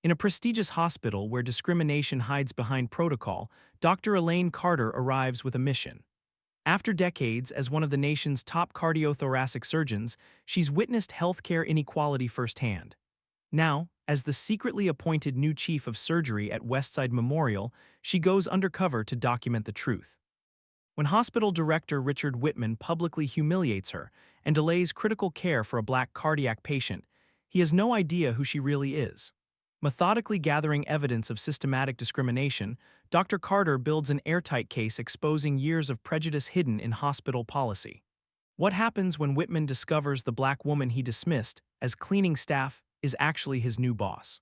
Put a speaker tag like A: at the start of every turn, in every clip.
A: In a prestigious hospital where discrimination hides behind protocol, Dr. Elaine Carter arrives with a mission. After decades as one of the nation's top cardiothoracic surgeons, she's witnessed healthcare inequality firsthand. Now, as the secretly appointed new chief of surgery at Westside Memorial, she goes undercover to document the truth. When hospital director Richard Whitman publicly humiliates her and delays critical care for a black cardiac patient, he has no idea who she really is. Methodically gathering evidence of systematic discrimination, Dr. Carter builds an airtight case exposing years of prejudice hidden in hospital policy. What happens when Whitman discovers the black woman he dismissed as cleaning staff is actually his new boss?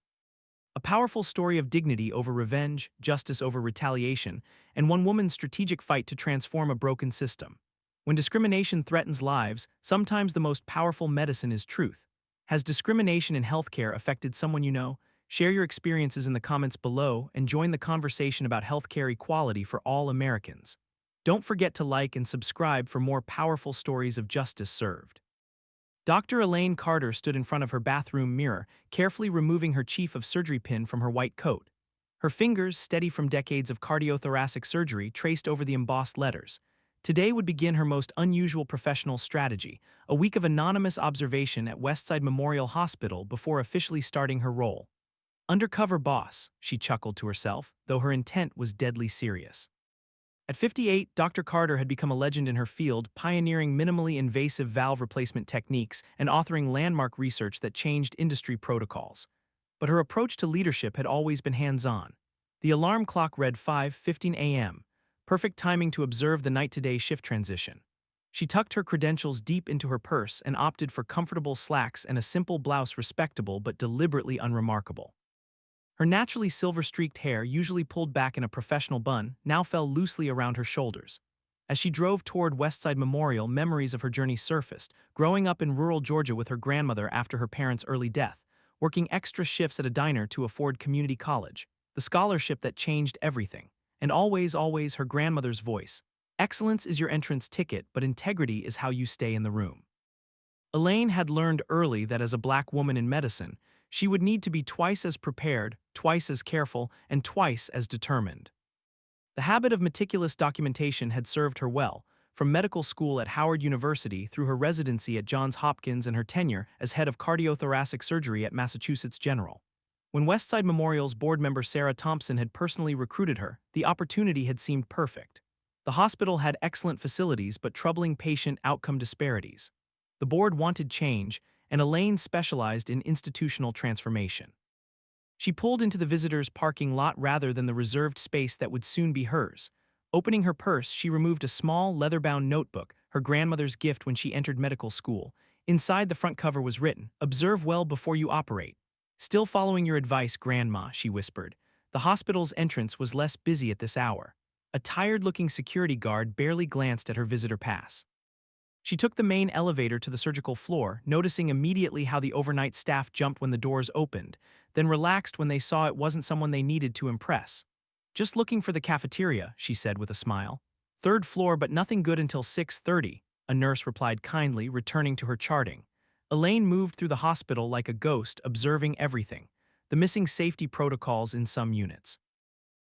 A: A powerful story of dignity over revenge, justice over retaliation, and one woman's strategic fight to transform a broken system. When discrimination threatens lives, sometimes the most powerful medicine is truth. Has discrimination in healthcare affected someone you know? Share your experiences in the comments below and join the conversation about healthcare equality for all Americans. Don't forget to like and subscribe for more powerful stories of justice served. Dr. Elaine Carter stood in front of her bathroom mirror, carefully removing her chief of surgery pin from her white coat. Her fingers, steady from decades of cardiothoracic surgery, traced over the embossed letters. Today would begin her most unusual professional strategy, a week of anonymous observation at Westside Memorial Hospital before officially starting her role. Undercover boss, she chuckled to herself, though her intent was deadly serious. At 58, Dr. Carter had become a legend in her field, pioneering minimally invasive valve replacement techniques and authoring landmark research that changed industry protocols. But her approach to leadership had always been hands-on. The alarm clock read 5:15 a.m., perfect timing to observe the night-to-day shift transition. She tucked her credentials deep into her purse and opted for comfortable slacks and a simple blouse, respectable but deliberately unremarkable. Her naturally silver-streaked hair, usually pulled back in a professional bun, now fell loosely around her shoulders. As she drove toward Westside Memorial, memories of her journey surfaced, growing up in rural Georgia with her grandmother after her parents' early death, working extra shifts at a diner to afford community college, the scholarship that changed everything, and always her grandmother's voice. Excellence is your entrance ticket, but integrity is how you stay in the room. Elaine had learned early that as a black woman in medicine, she would need to be twice as prepared, twice as careful, and twice as determined. The habit of meticulous documentation had served her well, from medical school at Howard University through her residency at Johns Hopkins and her tenure as head of cardiothoracic surgery at Massachusetts General. When Westside Memorial's board member Sarah Thompson had personally recruited her, the opportunity had seemed perfect. The hospital had excellent facilities but troubling patient outcome disparities. The board wanted change, and Elaine specialized in institutional transformation. She pulled into the visitors' parking lot rather than the reserved space that would soon be hers. Opening her purse, she removed a small, leather-bound notebook, her grandmother's gift when she entered medical school. Inside, the front cover was written, "Observe well before you operate." "Still following your advice, Grandma," she whispered. The hospital's entrance was less busy at this hour. A tired-looking security guard barely glanced at her visitor pass. She took the main elevator to the surgical floor, noticing immediately how the overnight staff jumped when the doors opened, then relaxed when they saw it wasn't someone they needed to impress. "Just looking for the cafeteria," she said with a smile. "Third floor, but nothing good until 6:30, a nurse replied kindly, returning to her charting. Elaine moved through the hospital like a ghost, observing everything, the missing safety protocols in some units,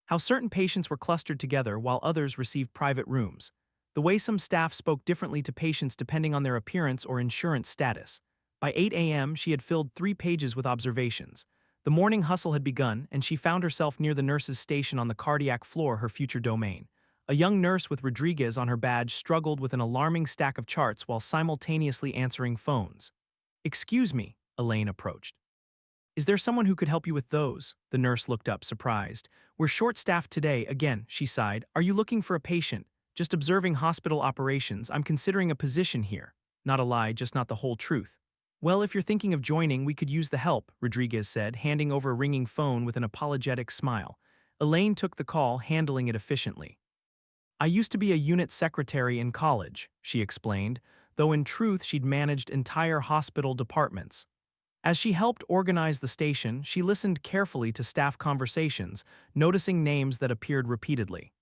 A: how certain patients were clustered together while others received private rooms, the way some staff spoke differently to patients depending on their appearance or insurance status. By 8 a.m., she had filled 3 pages with observations. The morning hustle had begun, and she found herself near the nurse's station on the cardiac floor, her future domain. A young nurse with Rodriguez on her badge struggled with an alarming stack of charts while simultaneously answering phones. "Excuse me," Elaine approached. "Is there someone who could help you with those?" The nurse looked up, surprised. "We're short-staffed today, again," she sighed. "Are you looking for a patient?" "Just observing hospital operations. I'm considering a position here." "Not a lie, just not the whole truth." "Well, if you're thinking of joining, we could use the help," Rodriguez said, handing over a ringing phone with an apologetic smile. Elaine took the call, handling it efficiently. "I used to be a unit secretary in college," she explained, though in truth she'd managed entire hospital departments. As she helped organize the station, she listened carefully to staff conversations, noticing names that appeared repeatedly.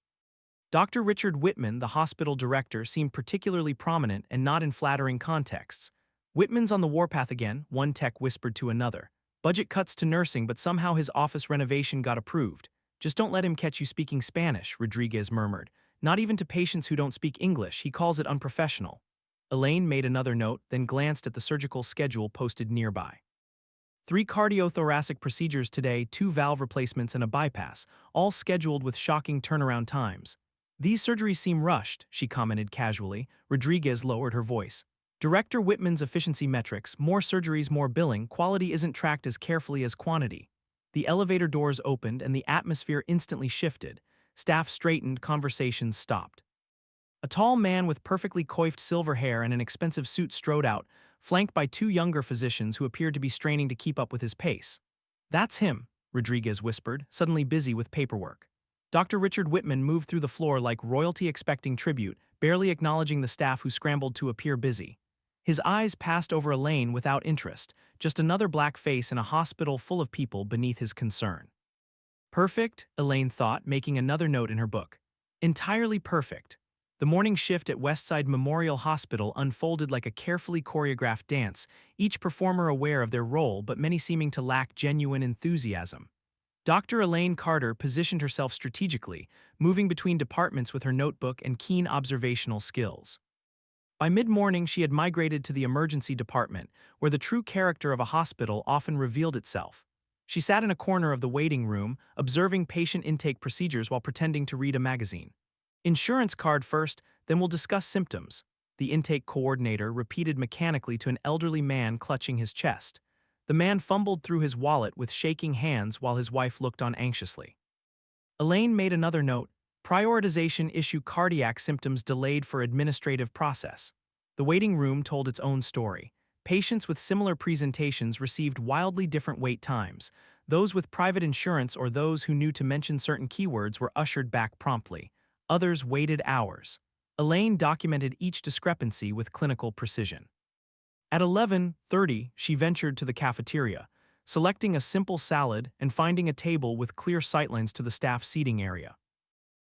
A: Dr. Richard Whitman, the hospital director, seemed particularly prominent and not in flattering contexts. "Whitman's on the warpath again," one tech whispered to another. Budget cuts to nursing, but somehow his office renovation got approved. Just don't let him catch you speaking Spanish, Rodriguez murmured. Not even to patients who don't speak English, he calls it unprofessional. Elaine made another note, then glanced at the surgical schedule posted nearby. 3 cardiothoracic procedures today, 2 valve replacements and a bypass, all scheduled with shocking turnaround times. These surgeries seem rushed, she commented casually. Rodriguez lowered her voice. Director Whitman's efficiency metrics, more surgeries, more billing, quality isn't tracked as carefully as quantity. The elevator doors opened and the atmosphere instantly shifted. Staff straightened, conversations stopped. A tall man with perfectly coiffed silver hair and an expensive suit strode out, flanked by 2 younger physicians who appeared to be straining to keep up with his pace. "That's him," Rodriguez whispered, suddenly busy with paperwork. Dr. Richard Whitman moved through the floor like royalty expecting tribute, barely acknowledging the staff who scrambled to appear busy. His eyes passed over Elaine without interest, just another black face in a hospital full of people beneath his concern. Perfect, Elaine thought, making another note in her book. Entirely perfect. The morning shift at Westside Memorial Hospital unfolded like a carefully choreographed dance, each performer aware of their role but many seeming to lack genuine enthusiasm. Dr. Elaine Carter positioned herself strategically, moving between departments with her notebook and keen observational skills. By mid-morning, she had migrated to the emergency department, where the true character of a hospital often revealed itself. She sat in a corner of the waiting room, observing patient intake procedures while pretending to read a magazine. "Insurance card first, then we'll discuss symptoms," the intake coordinator repeated mechanically to an elderly man clutching his chest. The man fumbled through his wallet with shaking hands while his wife looked on anxiously. Elaine made another note. Prioritization issue, cardiac symptoms delayed for administrative process. The waiting room told its own story. Patients with similar presentations received wildly different wait times. Those with private insurance or those who knew to mention certain keywords were ushered back promptly. Others waited hours. Elaine documented each discrepancy with clinical precision. At 11:30, she ventured to the cafeteria, selecting a simple salad and finding a table with clear sightlines to the staff seating area.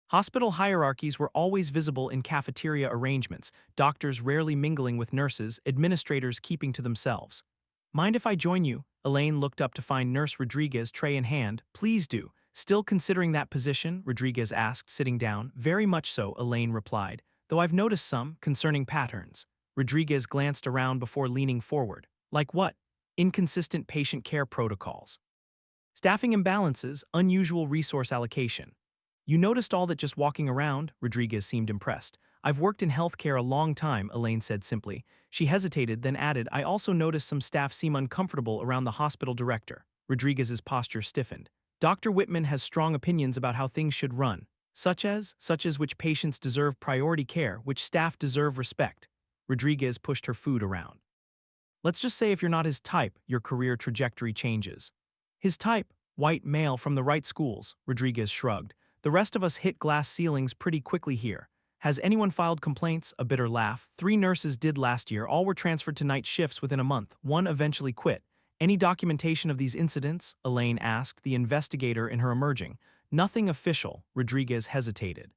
A: Hospital hierarchies were always visible in cafeteria arrangements, doctors rarely mingling with nurses, administrators keeping to themselves. "Mind if I join you?" Elaine looked up to find Nurse Rodriguez, tray in hand. "Please do." "Still considering that position?" Rodriguez asked, sitting down. "Very much so," Elaine replied, "though I've noticed some concerning patterns." Rodriguez glanced around before leaning forward. "Like what?" "Inconsistent patient care protocols. Staffing imbalances, unusual resource allocation." "You noticed all that just walking around?" Rodriguez seemed impressed. "I've worked in healthcare a long time," Elaine said simply. She hesitated, then added, "I also noticed some staff seem uncomfortable around the hospital director." Rodriguez's posture stiffened. "Dr. Whitman has strong opinions about how things should run, such as which patients deserve priority care, which staff deserve respect." Rodriguez pushed her food around. "Let's just say if you're not his type, your career trajectory changes." "His type? White male from the right schools," Rodriguez shrugged. "The rest of us hit glass ceilings pretty quickly here. Has anyone filed complaints?" A bitter laugh. "3 nurses did last year. All were transferred to night shifts within a month. One eventually quit." "Any documentation of these incidents?" Elaine asked, the investigator in her emerging. "Nothing official," Rodriguez hesitated.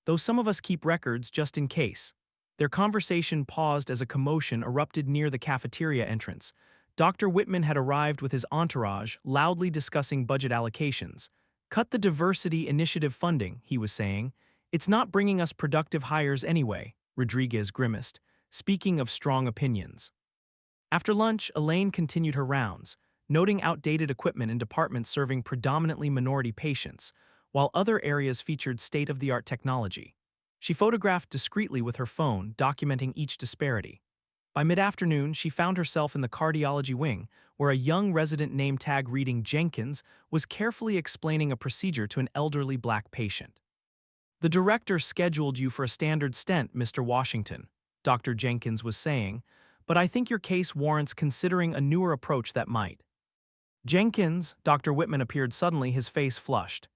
A: "Though some of us keep records just in case." Their conversation paused as a commotion erupted near the cafeteria entrance. Dr. Whitman had arrived with his entourage, loudly discussing budget allocations. "Cut the diversity initiative funding," he was saying. "It's not bringing us productive hires anyway," Rodriguez grimaced, speaking of strong opinions. After lunch, Elaine continued her rounds, noting outdated equipment in departments serving predominantly minority patients, while other areas featured state-of-the-art technology. She photographed discreetly with her phone, documenting each disparity. By mid-afternoon, she found herself in the cardiology wing, where a young resident name tag reading Jenkins was carefully explaining a procedure to an elderly black patient. "The director scheduled you for a standard stent, Mr. Washington," Dr. Jenkins was saying, "but I think your case warrants considering a newer approach that might." "Jenkins," Dr. Whitman appeared suddenly, his face flushed.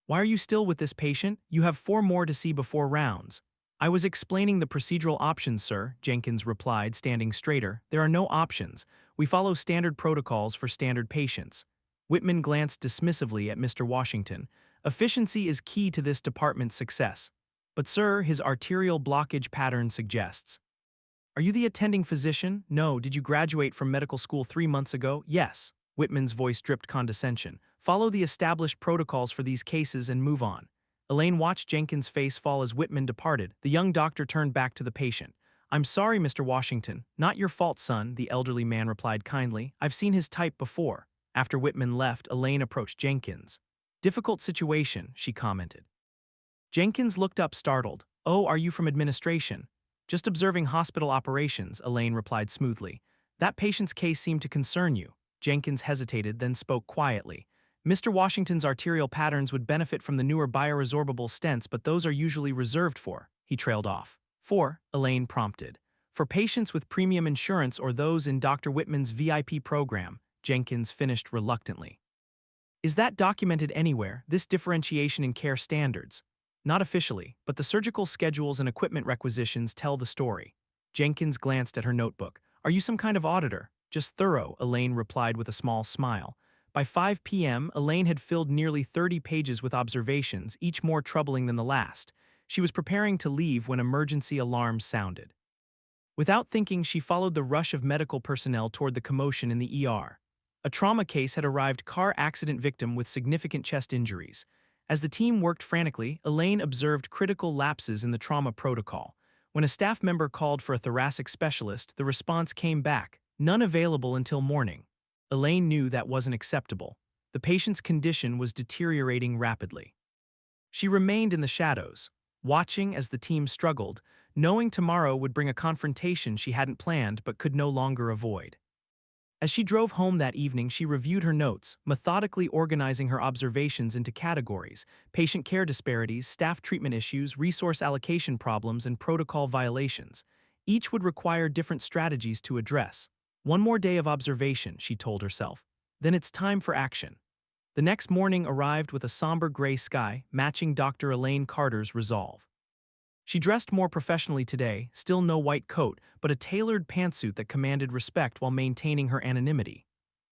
A: "Why are you still with this patient? You have 4 more to see before rounds." "I was explaining the procedural options, sir," Jenkins replied, standing straighter. "There are no options. We follow standard protocols for standard patients." Whitman glanced dismissively at Mr. Washington. "Efficiency is key to this department's success." "But sir, his arterial blockage pattern suggests." "Are you the attending physician?" "No." "Did you graduate from medical school 3 months ago?" "Yes." Whitman's voice dripped condescension. Follow the established protocols for these cases and move on. Elaine watched Jenkins' face fall as Whitman departed. The young doctor turned back to the patient. I'm sorry, Mr. Washington. Not your fault, son, the elderly man replied kindly. I've seen his type before. After Whitman left, Elaine approached Jenkins. Difficult situation, she commented. Jenkins looked up startled. Oh, are you from administration? Just observing hospital operations, Elaine replied smoothly. That patient's case seemed to concern you. Jenkins hesitated, then spoke quietly. Mr. Washington's arterial patterns would benefit from the newer bioresorbable stents, but those are usually reserved for. He trailed off. For, Elaine prompted. For patients with premium insurance or those in Dr. Whitman's VIP program, Jenkins finished reluctantly. Is that documented anywhere, this differentiation in care standards? Not officially, but the surgical schedules and equipment requisitions tell the story. Jenkins glanced at her notebook. Are you some kind of auditor? Just thorough, Elaine replied with a small smile. By 5 p.m., Elaine had filled nearly 30 pages with observations, each more troubling than the last. She was preparing to leave when emergency alarms sounded. Without thinking, she followed the rush of medical personnel toward the commotion in the ER. A trauma case had arrived, car accident victim with significant chest injuries. As the team worked frantically, Elaine observed critical lapses in the trauma protocol. When a staff member called for a thoracic specialist, the response came back, none available until morning. Elaine knew that wasn't acceptable. The patient's condition was deteriorating rapidly. She remained in the shadows, watching as the team struggled, knowing tomorrow would bring a confrontation she hadn't planned but could no longer avoid. As she drove home that evening, she reviewed her notes, methodically organizing her observations into categories: patient care disparities, staff treatment issues, resource allocation problems, and protocol violations. Each would require different strategies to address. One more day of observation, she told herself. Then it's time for action. The next morning arrived with a somber gray sky, matching Dr. Elaine Carter's resolve. She dressed more professionally today, still no white coat, but a tailored pantsuit that commanded respect while maintaining her anonymity.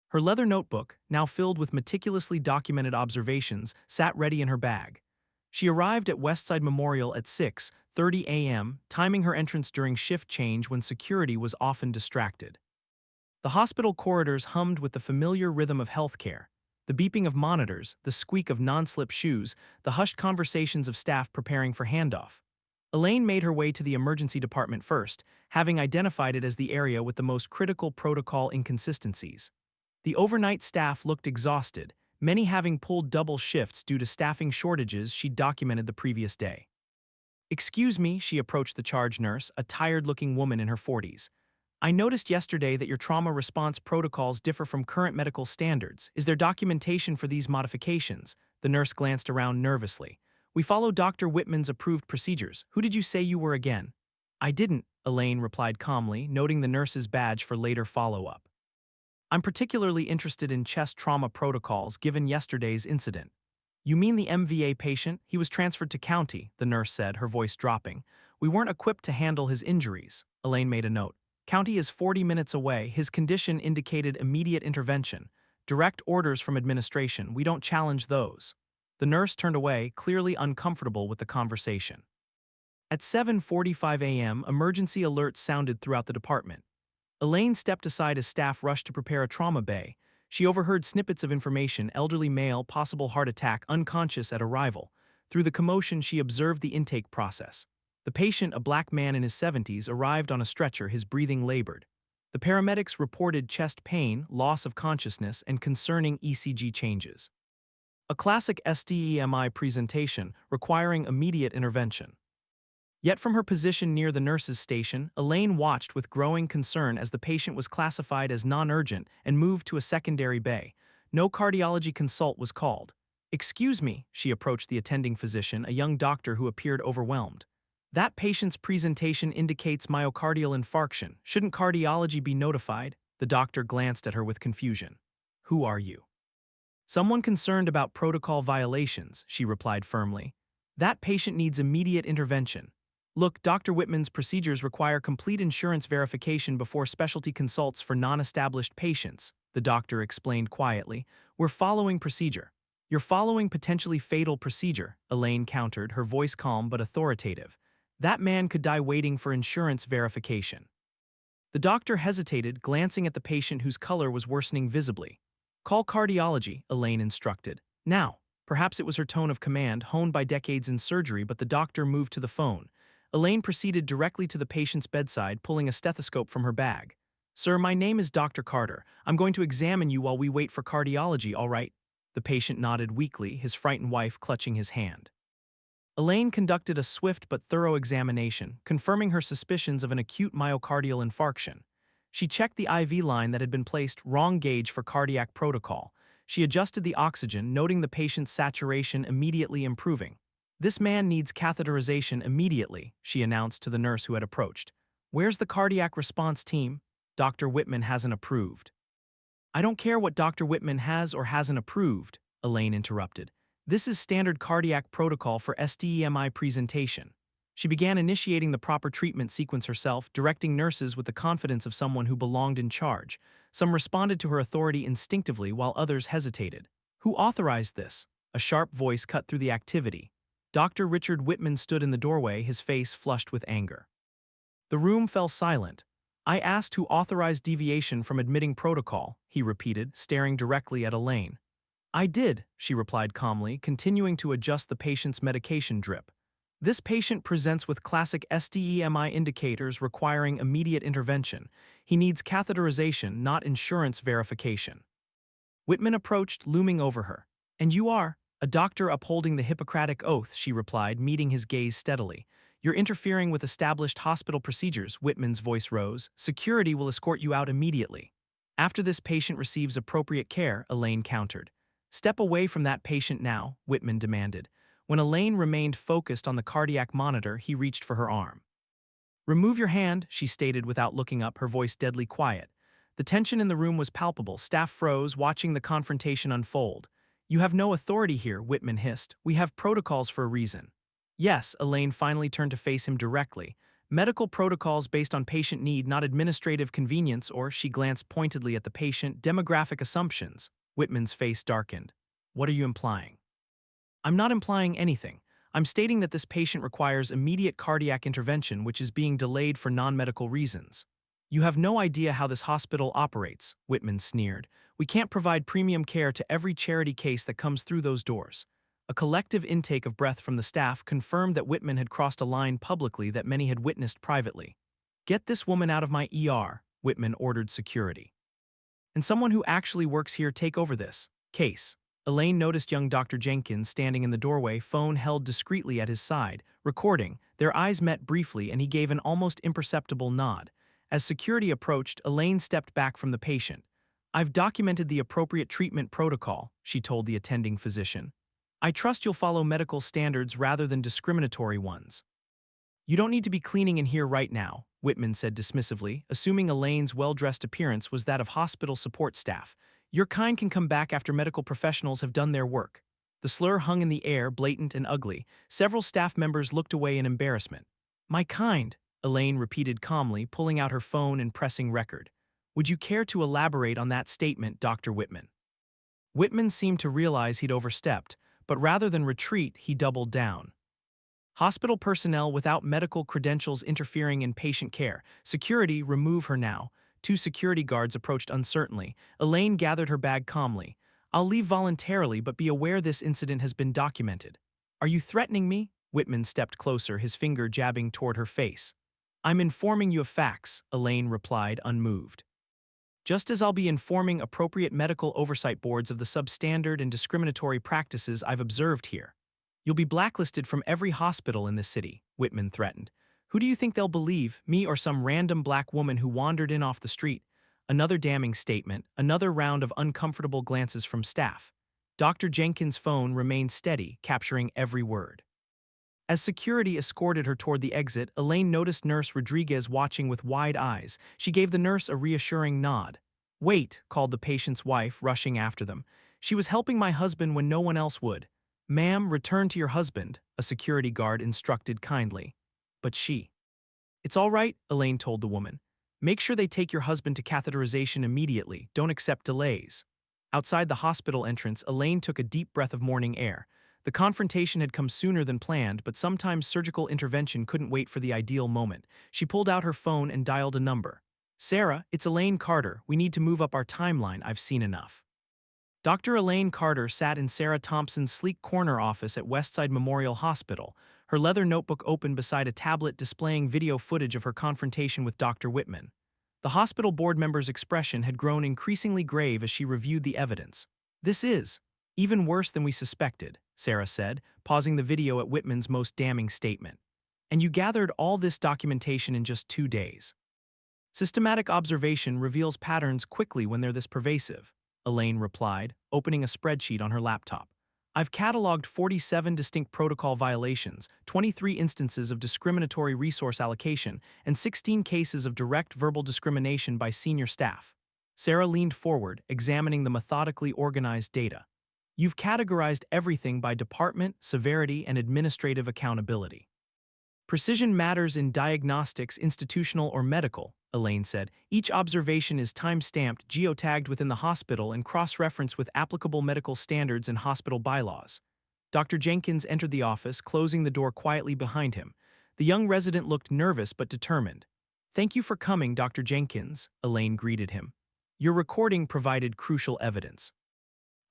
A: Her leather notebook, now filled with meticulously documented observations, sat ready in her bag. She arrived at Westside Memorial at 6:30 a.m., timing her entrance during shift change when security was often distracted. The hospital corridors hummed with the familiar rhythm of healthcare. The beeping of monitors, the squeak of non-slip shoes, the hushed conversations of staff preparing for handoff. Elaine made her way to the emergency department first, having identified it as the area with the most critical protocol inconsistencies. The overnight staff looked exhausted, many having pulled double shifts due to staffing shortages she'd documented the previous day. Excuse me, she approached the charge nurse, a tired-looking woman in her 40s. I noticed yesterday that your trauma response protocols differ from current medical standards. Is there documentation for these modifications? The nurse glanced around nervously. We follow Dr. Whitman's approved procedures. Who did you say you were again? I didn't, Elaine replied calmly, noting the nurse's badge for later follow-up. I'm particularly interested in chest trauma protocols given yesterday's incident. You mean the MVA patient? He was transferred to county, the nurse said, her voice dropping. We weren't equipped to handle his injuries. Elaine made a note. County is 40 minutes away. His condition indicated immediate intervention. Direct orders from administration. We don't challenge those. The nurse turned away, clearly uncomfortable with the conversation. At 7:45 a.m., emergency alerts sounded throughout the department. Elaine stepped aside as staff rushed to prepare a trauma bay. She overheard snippets of information: elderly male, possible heart attack, unconscious at arrival. Through the commotion, she observed the intake process. The patient, a black man in his 70s, arrived on a stretcher, his breathing labored. The paramedics reported chest pain, loss of consciousness, and concerning ECG changes. A classic STEMI presentation requiring immediate intervention. Yet from her position near the nurse's station, Elaine watched with growing concern as the patient was classified as non-urgent and moved to a secondary bay. No cardiology consult was called. Excuse me, she approached the attending physician, a young doctor who appeared overwhelmed. That patient's presentation indicates myocardial infarction. Shouldn't cardiology be notified? The doctor glanced at her with confusion. Who are you? Someone concerned about protocol violations, she replied firmly. That patient needs immediate intervention. Look, Dr. Whitman's procedures require complete insurance verification before specialty consults for non-established patients, the doctor explained quietly. We're following procedure. You're following potentially fatal procedure, Elaine countered, her voice calm but authoritative. That man could die waiting for insurance verification. The doctor hesitated, glancing at the patient whose color was worsening visibly. Call cardiology, Elaine instructed. Now. Perhaps it was her tone of command, honed by decades in surgery, but the doctor moved to the phone. Elaine proceeded directly to the patient's bedside, pulling a stethoscope from her bag. Sir, my name is Dr. Carter. I'm going to examine you while we wait for cardiology, all right? The patient nodded weakly, his frightened wife clutching his hand. Elaine conducted a swift but thorough examination, confirming her suspicions of an acute myocardial infarction. She checked the IV line that had been placed wrong gauge for cardiac protocol. She adjusted the oxygen, noting the patient's saturation immediately improving. This man needs catheterization immediately, she announced to the nurse who had approached. Where's the cardiac response team? Dr. Whitman hasn't approved. I don't care what Dr. Whitman has or hasn't approved, Elaine interrupted. This is standard cardiac protocol for STEMI presentation. She began initiating the proper treatment sequence herself, directing nurses with the confidence of someone who belonged in charge. Some responded to her authority instinctively while others hesitated. Who authorized this? A sharp voice cut through the activity. Dr. Richard Whitman stood in the doorway, his face flushed with anger. The room fell silent. I asked who authorized deviation from admitting protocol, he repeated, staring directly at Elaine. I did, she replied calmly, continuing to adjust the patient's medication drip. This patient presents with classic STEMI indicators requiring immediate intervention. He needs catheterization, not insurance verification. Whitman approached, looming over her. And you are? A doctor upholding the Hippocratic Oath, she replied, meeting his gaze steadily. You're interfering with established hospital procedures, Whitman's voice rose. Security will escort you out immediately. After this patient receives appropriate care, Elaine countered. Step away from that patient now, Whitman demanded. When Elaine remained focused on the cardiac monitor, he reached for her arm. Remove your hand, she stated without looking up, her voice deadly quiet. The tension in the room was palpable. Staff froze, watching the confrontation unfold. You have no authority here, Whitman hissed. We have protocols for a reason. Yes, Elaine finally turned to face him directly. Medical protocols based on patient need, not administrative convenience, or, she glanced pointedly at the patient, demographic assumptions. Whitman's face darkened. What are you implying? I'm not implying anything. I'm stating that this patient requires immediate cardiac intervention, which is being delayed for non-medical reasons. You have no idea how this hospital operates, Whitman sneered. We can't provide premium care to every charity case that comes through those doors. A collective intake of breath from the staff confirmed that Whitman had crossed a line publicly that many had witnessed privately. Get this woman out of my ER, Whitman ordered security. And someone who actually works here take over this case. Elaine noticed young Dr. Jenkins standing in the doorway, phone held discreetly at his side, recording. Their eyes met briefly and he gave an almost imperceptible nod. As security approached, Elaine stepped back from the patient. I've documented the appropriate treatment protocol, she told the attending physician. I trust you'll follow medical standards rather than discriminatory ones. You don't need to be cleaning in here right now, Whitman said dismissively, assuming Elaine's well-dressed appearance was that of hospital support staff. Your kind can come back after medical professionals have done their work. The slur hung in the air, blatant and ugly. Several staff members looked away in embarrassment. My kind, Elaine repeated calmly, pulling out her phone and pressing record. Would you care to elaborate on that statement, Dr. Whitman? Whitman seemed to realize he'd overstepped, but rather than retreat, he doubled down. Hospital personnel without medical credentials interfering in patient care. Security, remove her now. Two security guards approached uncertainly. Elaine gathered her bag calmly. I'll leave voluntarily, but be aware this incident has been documented. Are you threatening me? Whitman stepped closer, his finger jabbing toward her face. I'm informing you of facts, Elaine replied, unmoved. Just as I'll be informing appropriate medical oversight boards of the substandard and discriminatory practices I've observed here. You'll be blacklisted from every hospital in this city, Whitman threatened. Who do you think they'll believe, me or some random black woman who wandered in off the street? Another damning statement, another round of uncomfortable glances from staff. Dr. Jenkins' phone remained steady, capturing every word. As security escorted her toward the exit, Elaine noticed Nurse Rodriguez watching with wide eyes. She gave the nurse a reassuring nod. Wait, called the patient's wife, rushing after them. She was helping my husband when no one else would. Ma'am, return to your husband, a security guard instructed kindly. But she. It's all right, Elaine told the woman. Make sure they take your husband to catheterization immediately. Don't accept delays. Outside the hospital entrance, Elaine took a deep breath of morning air. The confrontation had come sooner than planned, but sometimes surgical intervention couldn't wait for the ideal moment. She pulled out her phone and dialed a number. Sarah, it's Elaine Carter. We need to move up our timeline. I've seen enough. Dr. Elaine Carter sat in Sarah Thompson's sleek corner office at Westside Memorial Hospital, her leather notebook open beside a tablet displaying video footage of her confrontation with Dr. Whitman. The hospital board member's expression had grown increasingly grave as she reviewed the evidence. "This is even worse than we suspected," Sarah said, pausing the video at Whitman's most damning statement. "And you gathered all this documentation in just 2 days. Systematic observation reveals patterns quickly when they're this pervasive," Elaine replied, opening a spreadsheet on her laptop. "I've cataloged 47 distinct protocol violations, 23 instances of discriminatory resource allocation, and 16 cases of direct verbal discrimination by senior staff." Sarah leaned forward, examining the methodically organized data. "You've categorized everything by department, severity, and administrative accountability. Precision matters in diagnostics, institutional or medical," Elaine said. "Each observation is time-stamped, geotagged within the hospital, and cross-referenced with applicable medical standards and hospital bylaws." Dr. Jenkins entered the office, closing the door quietly behind him. The young resident looked nervous but determined. "Thank you for coming, Dr. Jenkins," Elaine greeted him. "Your recording provided crucial evidence."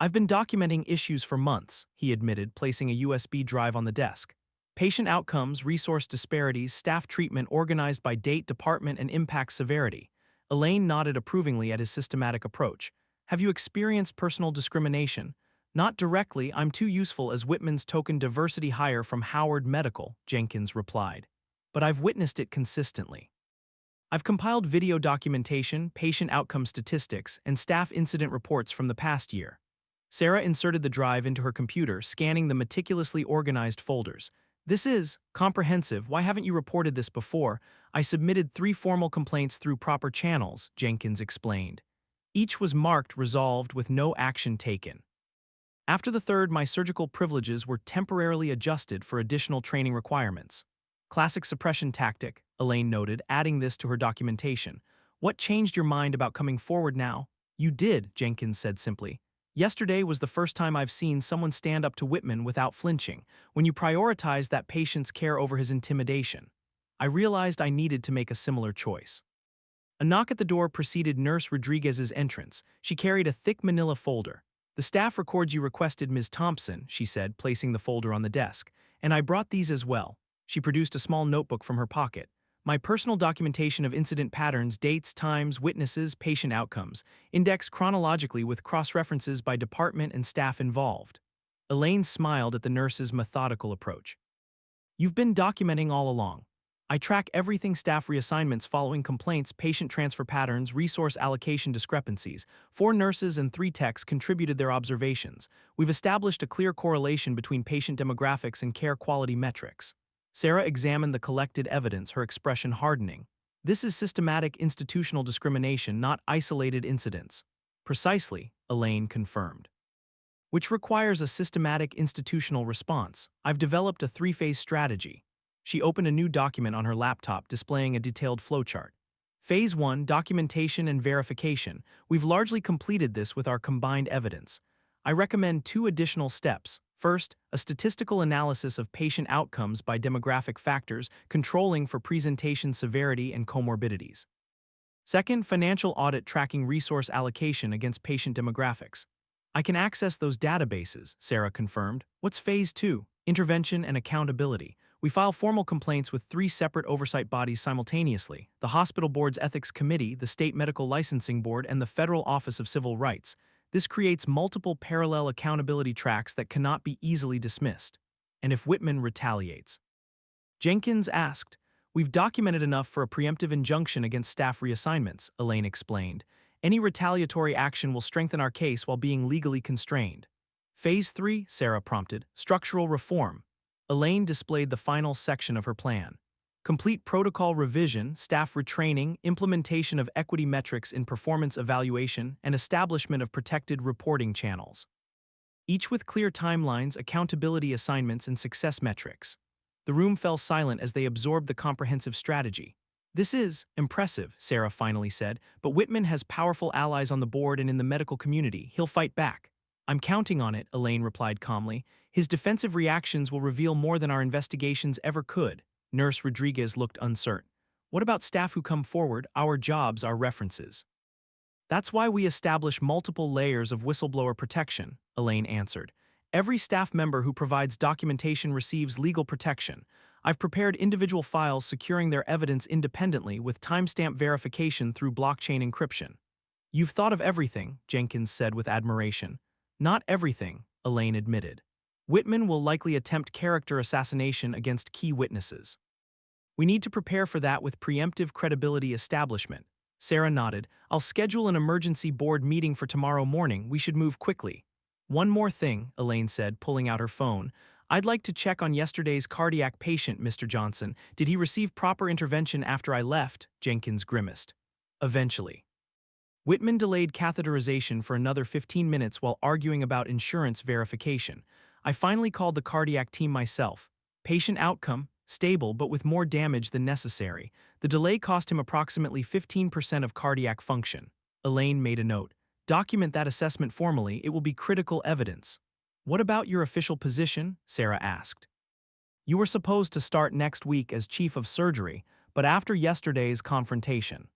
A: "I've been documenting issues for months," he admitted, placing a USB drive on the desk. "Patient outcomes, resource disparities, staff treatment organized by date, department, and impact severity." Elaine nodded approvingly at his systematic approach. "Have you experienced personal discrimination?" "Not directly, I'm too useful as Whitman's token diversity hire from Howard Medical," Jenkins replied. "But I've witnessed it consistently. I've compiled video documentation, patient outcome statistics, and staff incident reports from the past year." Sarah inserted the drive into her computer, scanning the meticulously organized folders. "This is comprehensive. Why haven't you reported this before?" "I submitted 3 formal complaints through proper channels," Jenkins explained. "Each was marked resolved with no action taken. After the third, my surgical privileges were temporarily adjusted for additional training requirements." "Classic suppression tactic," Elaine noted, adding this to her documentation. "What changed your mind about coming forward now?" "You did," Jenkins said simply. "Yesterday was the first time I've seen someone stand up to Whitman without flinching, when you prioritized that patient's care over his intimidation. I realized I needed to make a similar choice." A knock at the door preceded Nurse Rodriguez's entrance. She carried a thick manila folder. "The staff records you requested Ms. Thompson," she said, placing the folder on the desk. "And I brought these as well." She produced a small notebook from her pocket. "My personal documentation of incident patterns, dates, times, witnesses, patient outcomes, indexed chronologically with cross-references by department and staff involved." Elaine smiled at the nurse's methodical approach. "You've been documenting all along. I track everything: staff reassignments following complaints, patient transfer patterns, resource allocation discrepancies. 4 nurses and 3 techs contributed their observations. We've established a clear correlation between patient demographics and care quality metrics." Sarah examined the collected evidence, her expression hardening. "This is systematic institutional discrimination, not isolated incidents." "Precisely," Elaine confirmed. "Which requires a systematic institutional response. I've developed a 3-phase strategy." She opened a new document on her laptop, displaying a detailed flowchart. "Phase 1, documentation and verification. We've largely completed this with our combined evidence. I recommend 2 additional steps. First, a statistical analysis of patient outcomes by demographic factors, controlling for presentation severity and comorbidities. Second, financial audit tracking resource allocation against patient demographics." "I can access those databases," Sarah confirmed. "What's Phase 2? Intervention and accountability. We file formal complaints with 3 separate oversight bodies simultaneously: the Hospital Board's Ethics Committee, the State Medical Licensing Board, and the Federal Office of Civil Rights. This creates multiple parallel accountability tracks that cannot be easily dismissed." "And if Whitman retaliates?" Jenkins asked. "We've documented enough for a preemptive injunction against staff reassignments," Elaine explained. "Any retaliatory action will strengthen our case while being legally constrained." "Phase 3, Sarah prompted. "Structural reform." Elaine displayed the final section of her plan. "Complete protocol revision, staff retraining, implementation of equity metrics in performance evaluation, and establishment of protected reporting channels. Each with clear timelines, accountability assignments, and success metrics." The room fell silent as they absorbed the comprehensive strategy. "This is impressive," Sarah finally said, "but Whitman has powerful allies on the board and in the medical community. He'll fight back." "I'm counting on it," Elaine replied calmly. "His defensive reactions will reveal more than our investigations ever could." Nurse Rodriguez looked uncertain. "What about staff who come forward? Our jobs are references." That's why we establish multiple layers of whistleblower protection, Elaine answered. Every staff member who provides documentation receives legal protection. I've prepared individual files securing their evidence independently with timestamp verification through blockchain encryption. You've thought of everything, Jenkins said with admiration. Not everything, Elaine admitted. Whitman will likely attempt character assassination against key witnesses. We need to prepare for that with preemptive credibility establishment. Sarah nodded. I'll schedule an emergency board meeting for tomorrow morning. We should move quickly. One more thing, Elaine said, pulling out her phone. I'd like to check on yesterday's cardiac patient, Mr. Johnson. Did he receive proper intervention after I left? Jenkins grimaced. Eventually. Whitman delayed catheterization for another 15 minutes while arguing about insurance verification. I finally called the cardiac team myself. Patient outcome, stable but with more damage than necessary. The delay cost him approximately 15% of cardiac function. Elaine made a note. Document that assessment formally, it will be critical evidence. What about your official position? Sarah asked. You were supposed to start next week as chief of surgery, but after yesterday's confrontation.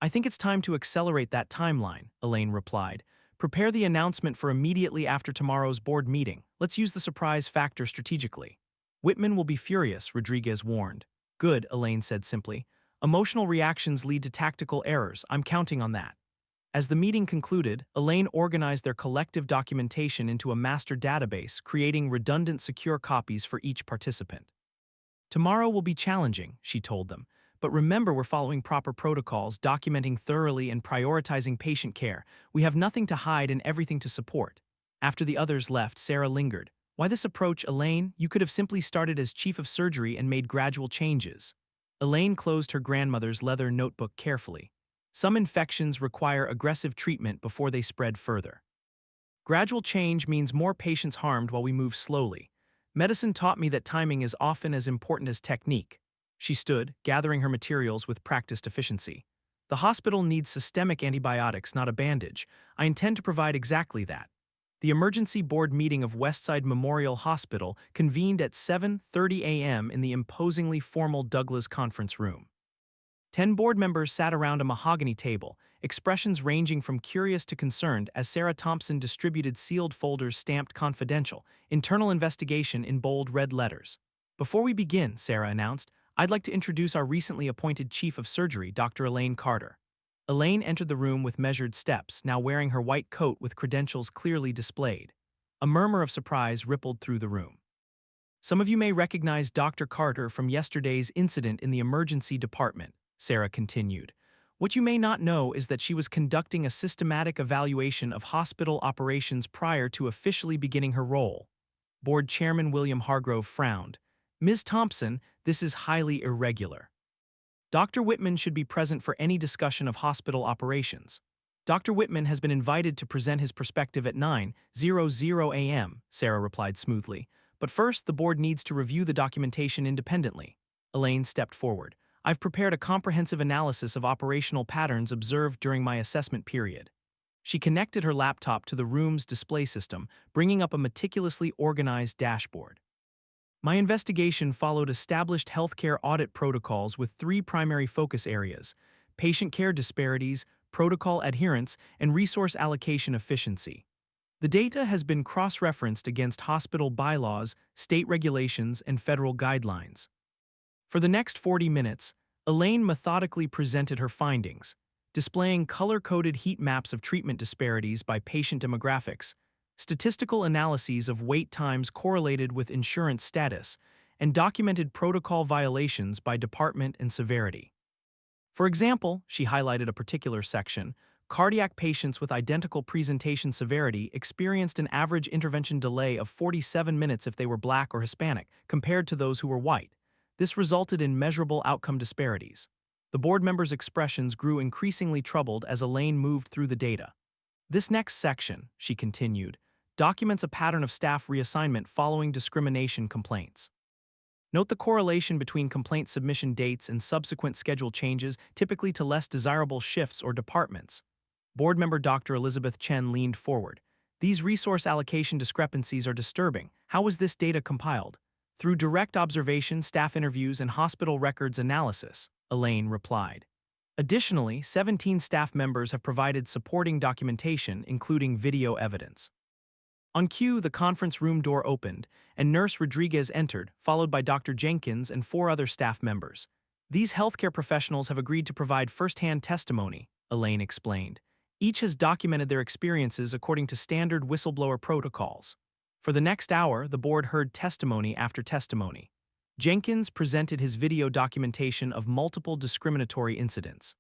A: I think it's time to accelerate that timeline, Elaine replied. Prepare the announcement for immediately after tomorrow's board meeting. Let's use the surprise factor strategically. Whitman will be furious, Rodriguez warned. Good, Elaine said simply. Emotional reactions lead to tactical errors. I'm counting on that. As the meeting concluded, Elaine organized their collective documentation into a master database, creating redundant secure copies for each participant. Tomorrow will be challenging, she told them. But remember, we're following proper protocols, documenting thoroughly and prioritizing patient care. We have nothing to hide and everything to support. After the others left, Sarah lingered. Why this approach, Elaine? You could have simply started as chief of surgery and made gradual changes. Elaine closed her grandmother's leather notebook carefully. Some infections require aggressive treatment before they spread further. Gradual change means more patients harmed while we move slowly. Medicine taught me that timing is often as important as technique. She stood, gathering her materials with practiced efficiency. The hospital needs systemic antibiotics, not a bandage. I intend to provide exactly that. The emergency board meeting of Westside Memorial Hospital convened at 7:30 a.m. in the imposingly formal Douglas conference room. 10 board members sat around a mahogany table, expressions ranging from curious to concerned as Sarah Thompson distributed sealed folders stamped confidential, internal investigation in bold red letters. Before we begin, Sarah announced, I'd like to introduce our recently appointed chief of surgery, Dr. Elaine Carter. Elaine entered the room with measured steps, now wearing her white coat with credentials clearly displayed. A murmur of surprise rippled through the room. Some of you may recognize Dr. Carter from yesterday's incident in the emergency department, Sarah continued. What you may not know is that she was conducting a systematic evaluation of hospital operations prior to officially beginning her role. Board Chairman William Hargrove frowned. Ms. Thompson, this is highly irregular. Dr. Whitman should be present for any discussion of hospital operations. Dr. Whitman has been invited to present his perspective at 9:00 a.m., Sarah replied smoothly. But first, the board needs to review the documentation independently. Elaine stepped forward. I've prepared a comprehensive analysis of operational patterns observed during my assessment period. She connected her laptop to the room's display system, bringing up a meticulously organized dashboard. My investigation followed established healthcare audit protocols with 3 primary focus areas: patient care disparities, protocol adherence, and resource allocation efficiency. The data has been cross-referenced against hospital bylaws, state regulations, and federal guidelines. For the next 40 minutes, Elaine methodically presented her findings, displaying color-coded heat maps of treatment disparities by patient demographics, statistical analyses of wait times correlated with insurance status, and documented protocol violations by department and severity. For example, she highlighted a particular section, cardiac patients with identical presentation severity experienced an average intervention delay of 47 minutes if they were Black or Hispanic, compared to those who were white. This resulted in measurable outcome disparities. The board members' expressions grew increasingly troubled as Elaine moved through the data. This next section, she continued, documents a pattern of staff reassignment following discrimination complaints. Note the correlation between complaint submission dates and subsequent schedule changes, typically to less desirable shifts or departments. Board member Dr. Elizabeth Chen leaned forward. These resource allocation discrepancies are disturbing. How was this data compiled? Through direct observation, staff interviews, and hospital records analysis, Elaine replied. Additionally, 17 staff members have provided supporting documentation, including video evidence. On cue, the conference room door opened, and Nurse Rodriguez entered, followed by Dr. Jenkins and four other staff members. These healthcare professionals have agreed to provide first-hand testimony, Elaine explained. Each has documented their experiences according to standard whistleblower protocols. For the next hour, the board heard testimony after testimony. Jenkins presented his video documentation of multiple discriminatory incidents.